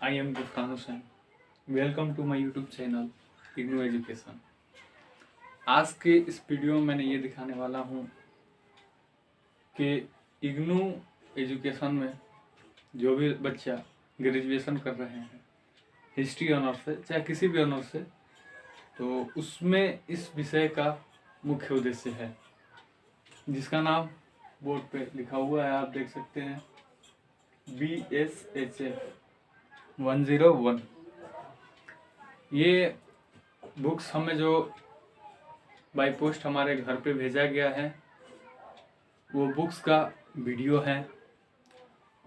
I am Gufran Hussain. Welcome to my YouTube channel IGNOU education. आज के इस video में मैंने ये दिखाने वाला हूँ कि इग्नू एजुकेशन में जो भी बच्चा ग्रेजुएशन कर रहे हैं हिस्ट्री ऑनर्स से चाहे किसी भी ऑनर्स से, तो उसमें इस विषय का मुख्य उद्देश्य है जिसका नाम बोर्ड पे लिखा हुआ है, आप देख सकते हैं, BSHF 101। ये बुक्स हमें जो बाय पोस्ट हमारे घर पे भेजा गया है वो बुक्स का वीडियो है,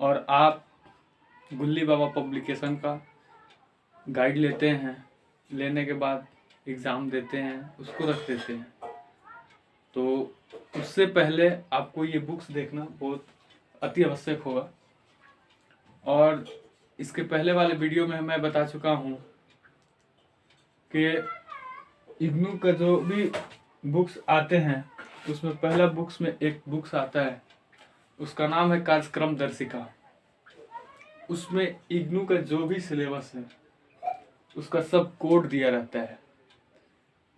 और आप गुल्ली बाबा पब्लिकेशन का गाइड लेते हैं, लेने के बाद एग्ज़ाम देते हैं, उसको रख देते हैं। तो उससे पहले आपको ये बुक्स देखना बहुत अति आवश्यक होगा। और इसके पहले वाले वीडियो में मैं बता चुका हूँ कि इग्नू का जो भी बुक्स आते हैं उसमें पहला बुक्स में एक बुक्स आता है, उसका नाम है कार्यक्रम दर्शिका। उसमें इग्नू का जो भी सिलेबस है उसका सब कोड दिया रहता है।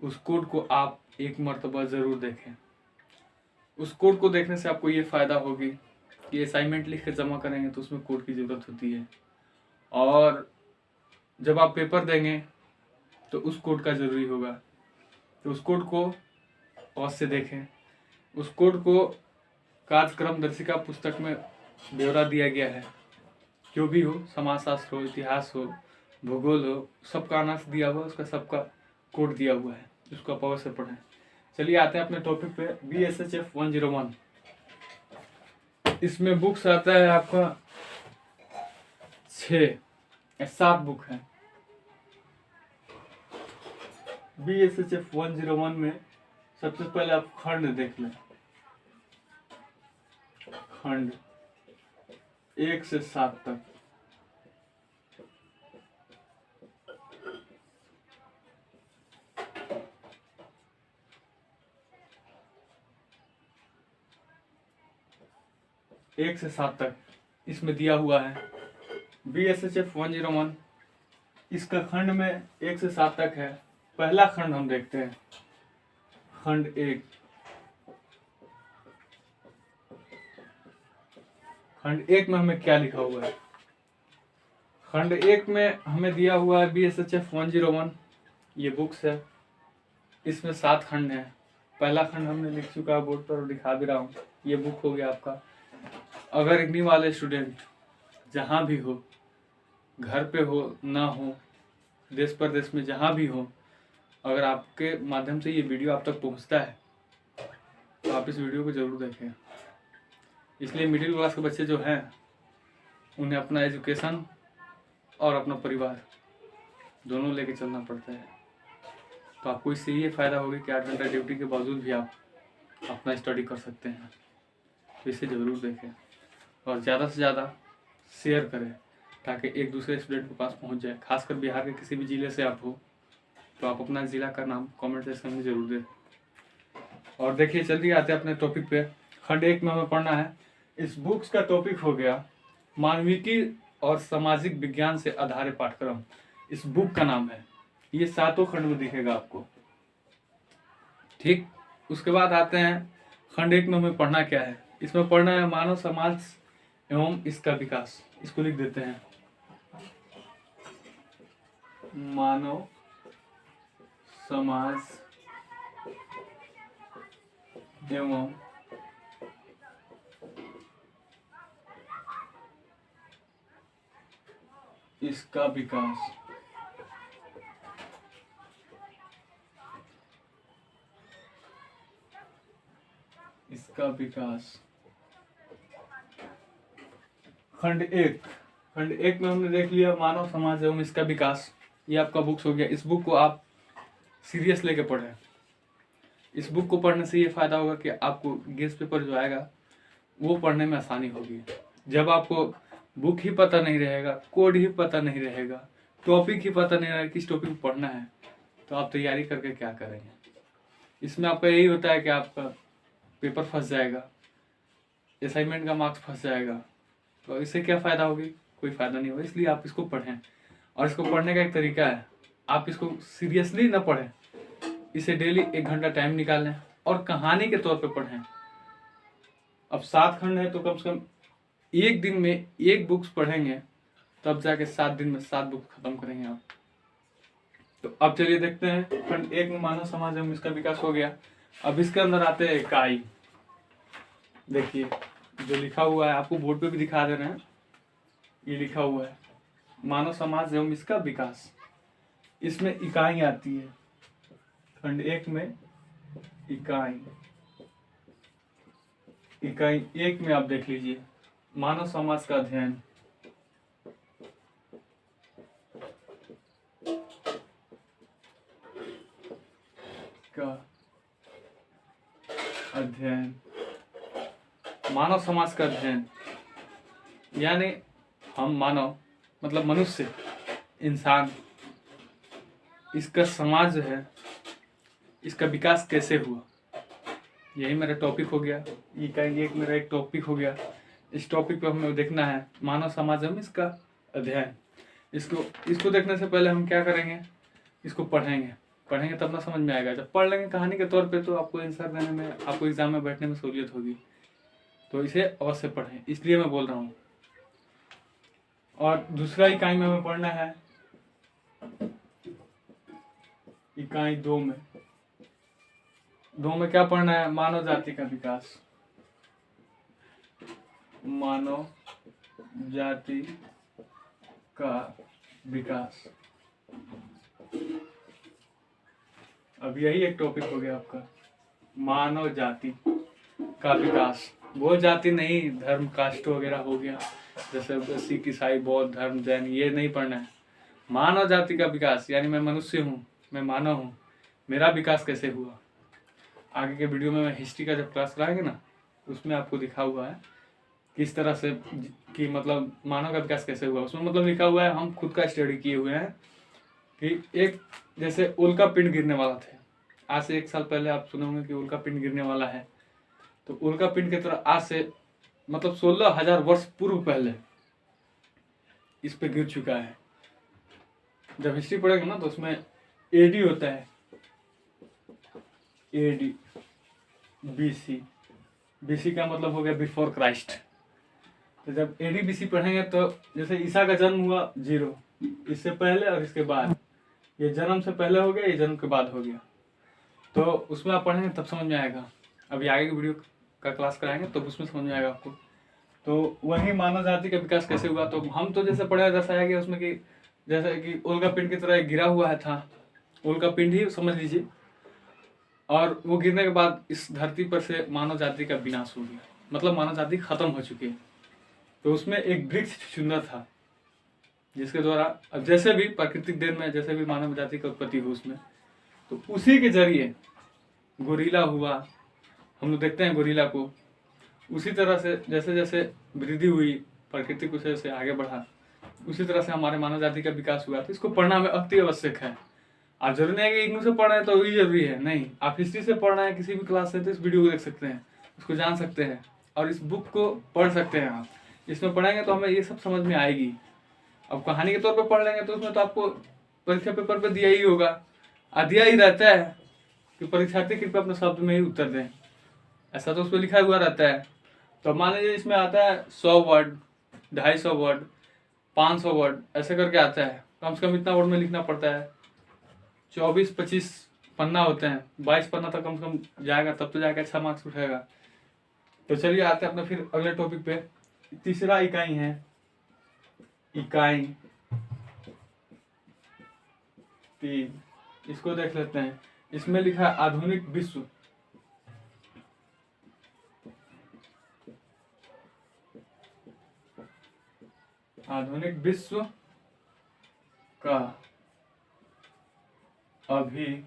उस कोड को आप एक मर्तबा ज़रूर देखें। उस कोड को देखने से आपको ये फ़ायदा होगी कि असाइनमेंट लिख के जमा करेंगे तो उसमें कोड की ज़रूरत होती है, और जब आप पेपर देंगे तो उस कोड का ज़रूरी होगा। तो उस कोड को और से देखें। उस कोड को कार्यक्रम दर्शिका पुस्तक में ब्यौरा दिया गया है, जो भी हो, समाजशास्त्र हो, इतिहास हो, भूगोल हो, सबका अनांश दिया हुआ है, उसका सबका कोड दिया हुआ है, उसको आप अवश्य पढ़ें। चलिए आते हैं अपने टॉपिक पे, BSHF 101। इसमें बुक्स आता है आपका 7 बुक है। BSHF 101 में सबसे पहले आप खंड देख लें। खंड 1 से 7 तक। एक से 7 तक इसमें दिया हुआ है। BSHF 101 इसका खंड में 1 से 7 तक है। पहला खंड हम देखते हैं, खंड 1। खंड 1 में हमें क्या लिखा हुआ है? खंड 1 में हमें दिया हुआ है BSHF 101, ये बुक्स है। इसमें 7 खंड हैं। पहला खंड हमने लिख चुका है बोर्ड पर और दिखा भी रहा हूँ। ये बुक हो गया आपका। अगर इग्नू वाले स्टूडेंट जहाँ भी हो, घर पे हो ना हो, देश प्रदेश में जहाँ भी हो, अगर आपके माध्यम से ये वीडियो आप तक पहुँचता है तो आप इस वीडियो को ज़रूर देखें। इसलिए मिडिल क्लास के बच्चे जो हैं उन्हें अपना एजुकेशन और अपना परिवार दोनों लेके चलना पड़ता है। तो आपको इससे ये फ़ायदा होगा कि 8 घंटा ड्यूटी के बावजूद भी आप अपना स्टडी कर सकते हैं। तो इसे ज़रूर देखें और ज़्यादा से ज़्यादा शेयर करें ताकि एक दूसरे स्टूडेंट के पास पहुंच जाए। खासकर बिहार के किसी भी ज़िले से आप हो तो आप अपना ज़िला का नाम कमेंट सेक्शन में ज़रूर दें। और देखिए, जल्दी आते हैं अपने टॉपिक पे। खंड 1 में हमें पढ़ना है। इस बुक्स का टॉपिक हो गया मानविकी और सामाजिक विज्ञान से आधारित पाठ्यक्रम। इस बुक का नाम है। ये 7 खंड में दिखेगा आपको, ठीक। उसके बाद आते हैं खंड 1 में हमें पढ़ना क्या है। इसमें पढ़ना है मानव समाज एवं इसका विकास। इसको लिख देते हैं, मानव समाज एवं इसका विकास। इसका विकास खंड 1। खंड 1 में हमने देख लिया मानव समाज एवं इसका विकास। ये आपका बुक्स हो गया। इस बुक को आप सीरियस लेके पढ़ें। इस बुक को पढ़ने से ये फ़ायदा होगा कि आपको गेस्ट पेपर जो आएगा वो पढ़ने में आसानी होगी। जब आपको बुक ही पता नहीं रहेगा, कोड ही पता नहीं रहेगा, टॉपिक ही पता नहीं रहेगा किस टॉपिक पढ़ना है, तो आप तैयारी करके क्या करेंगे। इसमें आपका यही होता है कि आपका पेपर फंस जाएगा, असाइनमेंट का मार्क्स फंस जाएगा। तो इससे क्या फ़ायदा होगी कोई फायदा नहीं होगा। इसलिए आप इसको पढ़ें, और इसको पढ़ने का एक तरीका है, आप इसको सीरियसली ना पढ़ें, इसे डेली 1 घंटा टाइम निकालें और कहानी के तौर पे पढ़ें। अब 7 खंड है तो कम से कम एक दिन में 1 बुक्स पढ़ेंगे, तब जाके 7 दिन में 7 बुक खत्म करेंगे आप। तो अब चलिए देखते हैं खंड 1 में मानव समाज एवं इसका विकास हो गया। अब इसके अंदर आते हैं इकाई। देखिए जो लिखा हुआ है, आपको बोर्ड पे भी दिखा दे रहे हैं, ये लिखा हुआ है मानव समाज एवं इसका विकास। इसमें इकाई आती है, खंड 1 में इकाई। इकाई 1 में आप देख लीजिए, मानव समाज का अध्ययन। मानव समाज का अध्ययन यानी हम मानव मतलब मनुष्य, इंसान, इसका समाज जो है, इसका विकास कैसे हुआ, यही मेरा टॉपिक हो गया। इकाई 1 मेरा एक टॉपिक हो गया। इस टॉपिक पे हमें देखना है मानव समाज में इसका अध्ययन। इसको देखने से पहले हम क्या करेंगे, इसको पढ़ेंगे तब ना समझ में आएगा। जब पढ़ लेंगे कहानी के तौर पे तो आपको आंसर देने में, आपको एग्जाम में बैठने में सहूलियत होगी। तो इसे अवश्य पढ़ें, इसलिए मैं बोल रहा हूँ। और दूसरा इकाई में हमें पढ़ना है इकाई 2 में क्या पढ़ना है, मानव जाति का विकास। मानव जाति का विकास, अब यही एक टॉपिक हो गया आपका, मानव जाति का विकास। वो जाति नहीं, धर्म कास्ट वगैरह हो गया, जैसे सिख ईसाई बौद्ध धर्म जैन, ये नहीं पढ़ना है। मानव जाति का विकास यानी मैं मनुष्य हूँ, मैं मानव हूँ, मेरा विकास कैसे हुआ। आगे के वीडियो में मैं हिस्ट्री का जब क्लास कराएंगे ना, उसमें आपको दिखा हुआ है किस तरह से कि मतलब मानव का विकास कैसे हुआ। उसमें मतलब लिखा हुआ है, हम खुद का स्टडी किए हुए हैं कि एक जैसे उल्का पिंड गिरने वाला थे, आज से 1 साल पहले आप सुने होंगे कि उल्का पिंड गिरने वाला है। तो उल्का पिंड की तरह आज से मतलब 16,000 वर्ष पूर्व पहले इस पे गिर चुका है। जब हिस्ट्री पढ़ेंगे ना तो उसमें एडी होता है, एडी, बीसी का मतलब हो गया बिफोर क्राइस्ट। तो जब एडी बीसी पढ़ेंगे तो जैसे ईसा का जन्म हुआ 0, इससे पहले और इसके बाद, ये जन्म से पहले हो गया, ये जन्म के बाद हो गया। तो उसमें आप पढ़ेंगे तब समझ में आएगा। अभी आगे की वीडियो का क्लास कराएंगे तो उसमें समझ में आएगा आपको। तो वही मानव जाति का विकास कैसे हुआ, तो हम तो जैसे पढ़े दर्शाया गया उसमें कि जैसे कि उल्का पिंड की तरह गिरा हुआ है था, उल्का पिंड ही समझ लीजिए, और वो गिरने के बाद इस धरती पर से मानव जाति का विनाश हो गया, मतलब मानव जाति खत्म हो चुकी है। तो उसमें एक वृक्ष चुनना था जिसके द्वारा अब जैसे भी प्राकृतिक देन में जैसे भी मानव जाति का उत्पत्ति हो उसमें, तो उसी के जरिए गोरिल्ला हुआ, हम लोग देखते हैं गोरिल्ला को। उसी तरह से जैसे जैसे वृद्धि हुई, प्राकृतिक उसे से आगे बढ़ा, उसी तरह से हमारे मानव जाति का विकास हुआ। तो इसको पढ़ना हमें अति आवश्यक है। आप जरूरी नहीं है कि इग्नू से पढ़ना है तो वही जरूरी है, नहीं, आप हिस्ट्री से पढ़ना है किसी भी क्लास से तो इस वीडियो को देख सकते हैं, उसको जान सकते हैं और इस बुक को पढ़ सकते हैं। आप इसमें पढ़ेंगे तो हमें ये सब समझ में आएगी। अब कहानी के तौर पे पढ़ लेंगे तो उसमें तो आपको परीक्षा पेपर पे दिया ही होगा, दिया ही रहता है कि परीक्षार्थी कृपया अपने शब्द में ही उत्तर दें, ऐसा तो उसमें लिखा हुआ रहता है। तो मान लीजिए इसमें आता है 100 वर्ड, 250 वर्ड, 500 वर्ड, ऐसे करके आता है। कम से कम इतना वर्ड में लिखना पड़ता है। 24-25 पन्ना होते हैं, 22 पन्ना तक कम से कम जाएगा, तब तो जाके अच्छा मार्क्स उठाएगा। तो चलिए आते हैं अपने फिर अगले टॉपिक पे। तीसरा इकाई है इकाई 3, इसको देख लेते हैं। इसमें लिखा है आधुनिक विश्व। आधुनिक विश्व का अभिभाव।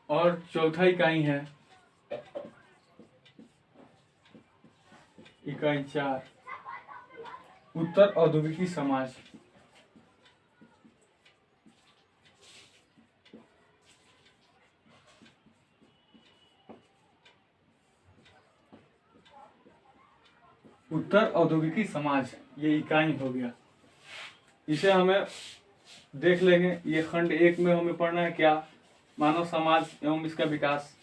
और चौथा इकाई है इकाई 4, उत्तर औद्योगिकी समाज। उत्तर औद्योगिकी समाज, ये इकाई हो गया। इसे हमें देख लेंगे। ये खंड 1 में हमें पढ़ना है क्या, मानव समाज एवं इसका विकास।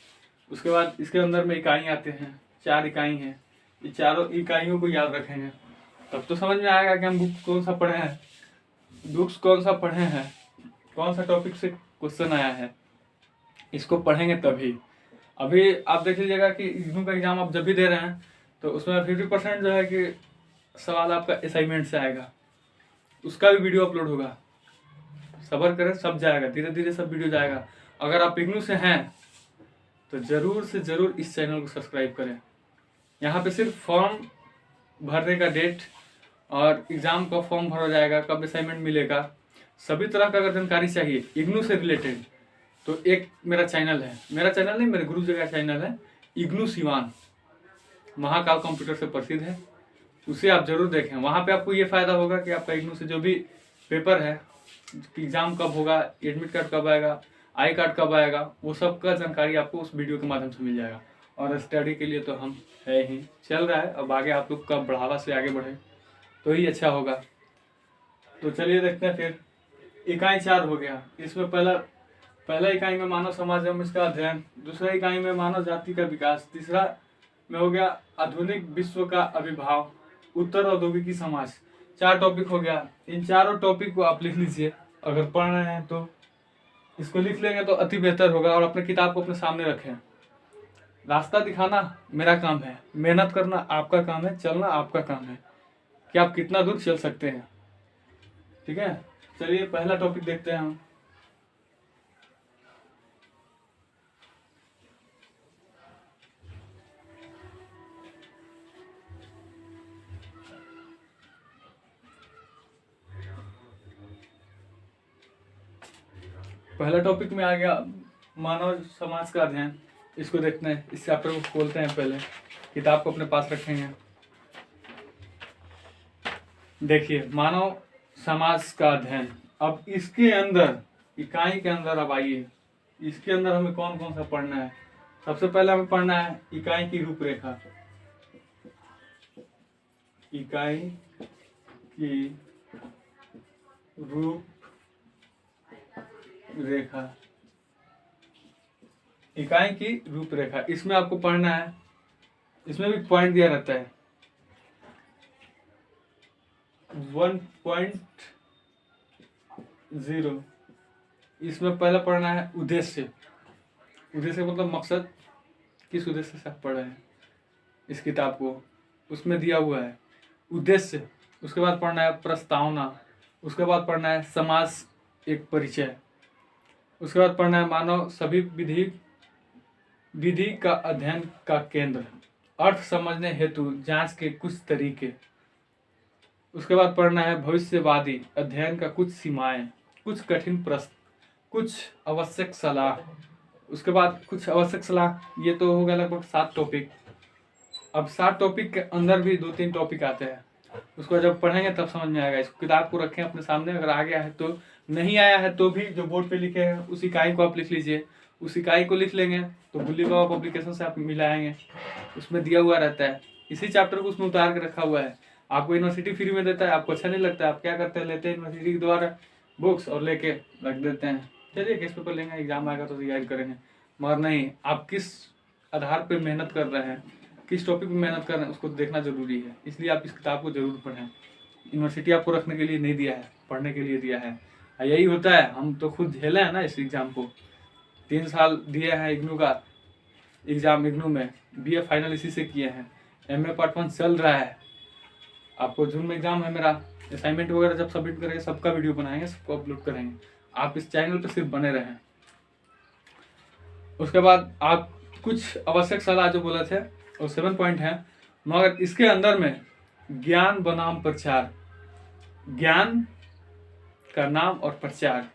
उसके बाद इसके अंदर में इकाई आते हैं, 4 इकाई हैं। ये चारों इकाइयों को याद रखेंगे तब तो समझ में आएगा कि हम बुक कौन सा पढ़े हैं, बुक्स कौन सा पढ़े हैं, कौन सा टॉपिक से क्वेश्चन आया है। इसको पढ़ेंगे तभी। अभी आप देख लीजिएगा कि इग्नू का एग्जाम आप जब भी दे रहे हैं तो उसमें 50% जो है कि सवाल आपका असाइनमेंट से आएगा, उसका भी वीडियो अपलोड होगा। सब्र करें, सब जाएगा, धीरे धीरे सब वीडियो जाएगा। अगर आप इग्नू से हैं तो जरूर से जरूर इस चैनल को सब्सक्राइब करें। यहाँ पे सिर्फ फॉर्म भरने का डेट और एग्जाम का फॉर्म भरा जाएगा, कब असाइनमेंट मिलेगा, सभी तरह का अगर जानकारी चाहिए इग्नू से रिलेटेड तो एक मेरा चैनल है, मेरा चैनल नहीं, मेरे गुरु जी का चैनल है इग्नू सिवान, महाकाल कंप्यूटर से प्रसिद्ध है, उसे आप जरूर देखें। वहाँ पे आपको ये फायदा होगा कि आपका इग्नू से जो भी पेपर है, एग्जाम कब होगा, एडमिट कार्ड कब आएगा, आई कार्ड कब आएगा, वो सब का जानकारी आपको उस वीडियो के माध्यम से मिल जाएगा। और स्टडी के लिए तो हम है ही, चल रहा है। अब आगे आप लोग का बढ़ावा से आगे बढ़े तो ही अच्छा होगा। तो चलिए देखते हैं फिर। इकाई 4 हो गया। इसमें पहला इकाई में मानव समाज एवं इसका अध्ययन, दूसरा इकाई में मानव जाति का विकास, तीसरा में हो गया आधुनिक विश्व का आविर्भाव, उत्तर औद्योगिकी समाज। 4 टॉपिक हो गया। इन चारों टॉपिक को आप लिख लीजिए, अगर पढ़ रहे हैं तो इसको लिख लेंगे तो अति बेहतर होगा। और अपने किताब को अपने सामने रखें। रास्ता दिखाना मेरा काम है, मेहनत करना आपका काम है, चलना आपका काम है कि आप कितना दूर चल सकते हैं। ठीक है, चलिए पहला टॉपिक देखते हैं हम। पहला टॉपिक में आ गया मानव समाज का अध्ययन। इसको देखते हैं, इस चैप्टर को खोलते हैं। पहले किताब को अपने पास रखेंगे। देखिए, मानव समाज का अध्ययन। अब इसके अंदर, इकाई के अंदर अब आइए, इसके अंदर हमें कौन कौन सा पढ़ना है। सबसे पहले हमें पढ़ना है इकाई की रूपरेखा। इकाई की रूपरेखा, इकाई की रूपरेखा, इसमें आपको पढ़ना है। इसमें भी पॉइंट दिया रहता है 1.0। इसमें पहला पढ़ना है उद्देश्य। उद्देश्य मतलब मकसद, किस उद्देश्य से आप पढ़ रहे हैं इस किताब को, उसमें दिया हुआ है उद्देश्य। उसके बाद पढ़ना है प्रस्तावना। उसके बाद पढ़ना है समाज एक परिचय। उसके बाद पढ़ना है मानव सभी विधि का अध्ययन का केंद्र, अर्थ समझने हेतु जांच के कुछ तरीके। उसके बाद पढ़ना है भविष्यवादी अध्ययन का कुछ सीमाएं, कुछ कठिन प्रश्न, कुछ आवश्यक सलाह। उसके बाद कुछ आवश्यक सलाह, ये तो हो गया लगभग 7 टॉपिक। अब 7 टॉपिक के अंदर भी 2-3 टॉपिक आते हैं, उसको जब पढ़ेंगे तब समझ में आएगा। इसको किताब को रखें अपने सामने, अगर आ गया है तो, नहीं आया है तो भी जो बोर्ड पे लिखे हैं उस इकाई को आप लिख लीजिए। उस इकाई को लिख लेंगे तो बुल्ली बाबा पब्लिकेशन से आप मिलाएंगे, उसमें दिया हुआ रहता है। इसी चैप्टर को उसमें उतार के रखा हुआ है। आपको यूनिवर्सिटी फ्री में देता है, आपको अच्छा नहीं लगता है, आप क्या करते हैं, लेते हैं यूनिवर्सिटी के द्वारा बुक्स और लेके रख देते हैं। चलिए केस पेपर लेंगे, एग्जाम आएगा तो तैयारी करेंगे। मगर नहीं, आप किस आधार पर मेहनत कर रहे हैं, किस टॉपिक में मेहनत कर रहे हैं, उसको देखना जरूरी है। इसलिए आप इस किताब को जरूर पढ़ें। यूनिवर्सिटी आपको रखने के लिए नहीं दिया है, पढ़ने के लिए दिया है। यही होता है, हम तो खुद झेले हैं ना इस एग्जाम को। 3 साल दिए हैं इग्नू का एग्जाम, इग्नू में BA फाइनल इसी से किए हैं। MA पार्ट 1 चल रहा है। आपको जून में एग्जाम है मेरा। असाइनमेंट वगैरह जब सबमिट करेंगे सबका वीडियो बनाएंगे, सबको अपलोड करेंगे। आप इस चैनल पर सिर्फ बने रहें। उसके बाद आप कुछ आवश्यक सलाह जो बोले थे और 7 पॉइंट है, मगर इसके अंदर में ज्ञान बनाम प्रचार, ज्ञान का नाम और प्रचार,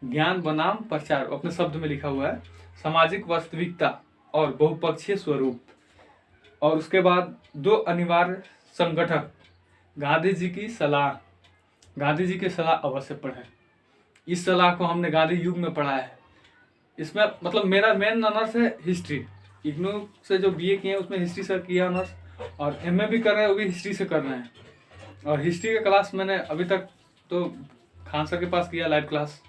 ज्ञान बनाम प्रचार अपने शब्द में लिखा हुआ है। सामाजिक वास्तविकता और बहुपक्षीय स्वरूप। और उसके बाद 2 अनिवार्य संगठक, गांधी जी की सलाह। गांधी जी की सलाह अवश्य पढ़ें। इस सलाह को हमने गांधी युग में पढ़ा है। इसमें मतलब मेरा मेन ऑनर्स है हिस्ट्री। इग्नू से जो BA किए हैं उसमें हिस्ट्री से किया ऑनर्स, और एमए भी कर रहे हैं, वो भी हिस्ट्री से कर रहे हैं। और हिस्ट्री का क्लास मैंने अभी तक तो खान सर के पास किया लाइव क्लास।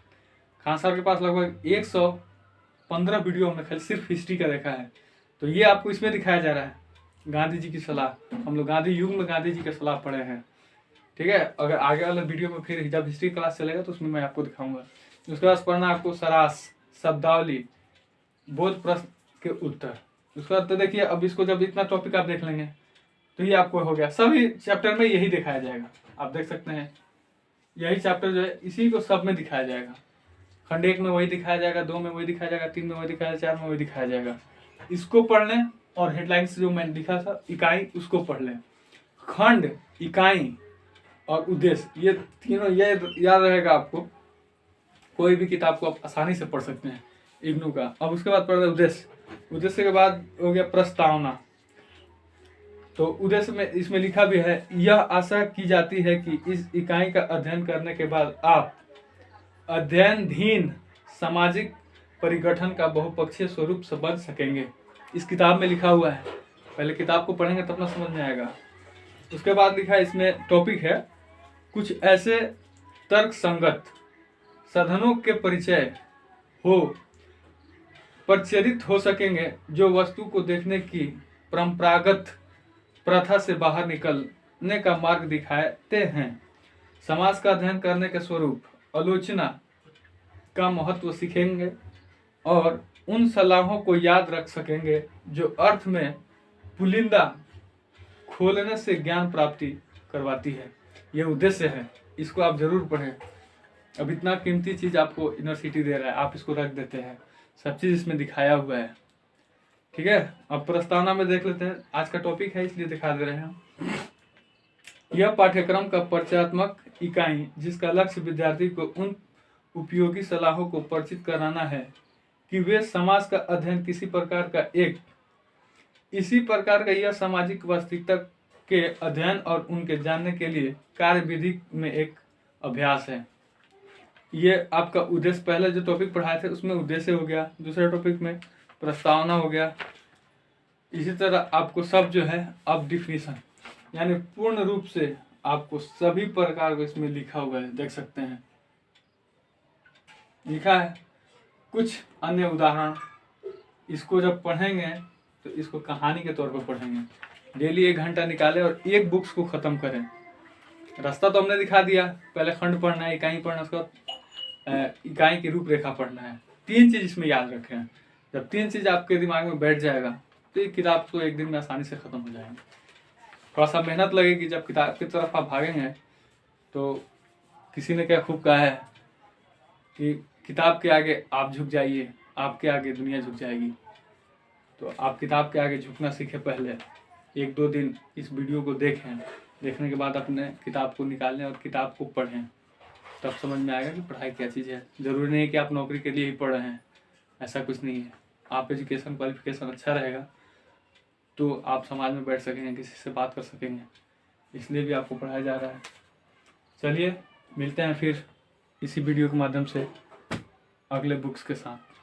खान सर के पास लगभग 115 वीडियो हमने खाली सिर्फ हिस्ट्री का देखा है। तो ये आपको इसमें दिखाया जा रहा है गांधी जी की सलाह। हम लोग गांधी युग में गांधी जी की सलाह पढ़े हैं, ठीक है। अगर आगे वाले वीडियो में फिर जब हिस्ट्री क्लास चलेगा तो उसमें मैं आपको दिखाऊंगा। उसके बाद पढ़ना आपको सरास, शब्दावली, बोध प्रश्न के उत्तर। उसके बाद तो देखिए अब इसको जब इतना टॉपिक आप देख लेंगे तो ये आपको हो गया। सभी चैप्टर में यही दिखाया जाएगा, आप देख सकते हैं यही चैप्टर जो है इसी को सब में दिखाया जाएगा। खंड 1 में वही दिखाया जाएगा, 2 में वही दिखाया जाएगा, 3 में वही दिखाया जाएगा, 4 में वही दिखाया जाएगा। इसको पढ़ लें और हेडलाइंस जो मैंने लिखा था इकाई उसको पढ़ लें। खंड, इकाई और उद्देश्य, ये तीनों ये याद रहेगा आपको। कोई भी किताब को आप आसानी से पढ़ सकते हैं इग्नू का। अब उसके बाद पढ़ रहे उद्देश्य। उद्देश्य के बाद हो गया प्रस्तावना। तो उद्देश्य में इसमें लिखा भी है, यह आशा की जाती है कि इस इकाई का अध्ययन करने के बाद आप अध्ययनधीन सामाजिक परिगठन का बहुपक्षीय स्वरूप समझ सकेंगे। इस किताब में लिखा हुआ है, पहले किताब को पढ़ेंगे तब ना समझ में आएगा। उसके बाद लिखा है इसमें टॉपिक है, कुछ ऐसे तर्क संगत साधनों के परिचय हो परिचरित हो सकेंगे जो वस्तु को देखने की परंपरागत प्रथा से बाहर निकलने का मार्ग दिखाते हैं। समाज का अध्ययन करने के स्वरूप आलोचना का महत्व सीखेंगे और उन सलाहों को याद रख सकेंगे जो अर्थ में पुलिंदा खोलने से ज्ञान प्राप्ति करवाती है। यह उद्देश्य है, इसको आप जरूर पढ़ें। अब इतना कीमती चीज आपको यूनिवर्सिटी दे रहा है, आप इसको रख देते हैं, सब चीज इसमें दिखाया हुआ है, ठीक है। अब प्रस्तावना में देख लेते हैं, आज का टॉपिक है इसलिए दिखा दे रहे हैं। यह पाठ्यक्रम का परिचयात्मक इकाई जिसका लक्ष्य विद्यार्थी को उन उपयोगी सलाहों को परिचित कराना है कि वे समाज का अध्ययन किसी प्रकार का इसी प्रकार का यह सामाजिक वास्तविकता के अध्ययन और उनके जानने के लिए कार्यविधि में एक अभ्यास है। ये आपका उद्देश्य, पहले जो टॉपिक पढ़ाए थे उसमें उद्देश्य हो गया, दूसरे टॉपिक में प्रस्तावना हो गया। इसी तरह आपको सब जो है अब डिफिनीशन, यानी पूर्ण रूप से आपको सभी प्रकार को इसमें लिखा हुआ है, देख सकते हैं लिखा है। कुछ अन्य उदाहरण, इसको जब पढ़ेंगे तो इसको कहानी के तौर पर पढ़ेंगे। डेली 1 घंटा निकालें और एक बुक्स को खत्म करें। रास्ता तो हमने दिखा दिया, पहले खंड पढ़ना है, इकाई पढ़ना, उसका इकाई की रूपरेखा पढ़ना है। 3 चीज इसमें याद रखें। जब 3 चीज आपके दिमाग में बैठ जाएगा तो ये किताब तो एक दिन में आसानी से खत्म हो जाएगी। थोड़ा सा मेहनत लगेगी, जब किताब की तरफ आप भागेंगे तो किसी ने क्या खूब कहा है कि किताब के आगे आप झुक जाइए, आपके आगे दुनिया झुक जाएगी। तो आप किताब के आगे झुकना सीखें। पहले 1-2 दिन इस वीडियो को देखें, देखने के बाद अपने किताब को निकालें और किताब को पढ़ें, तब समझ में आएगा कि पढ़ाई क्या चीज़ है। ज़रूरी नहीं कि आप नौकरी के लिए ही पढ़ रहे हैं, ऐसा कुछ नहीं है। आप एजुकेशन क्वालिफिकेशन अच्छा रहेगा तो आप समाज में बैठ सकेंगे, किसी से बात कर सकेंगे, इसलिए भी आपको पढ़ाया जा रहा है। चलिए मिलते हैं फिर इसी वीडियो के माध्यम से अगले बुक्स के साथ।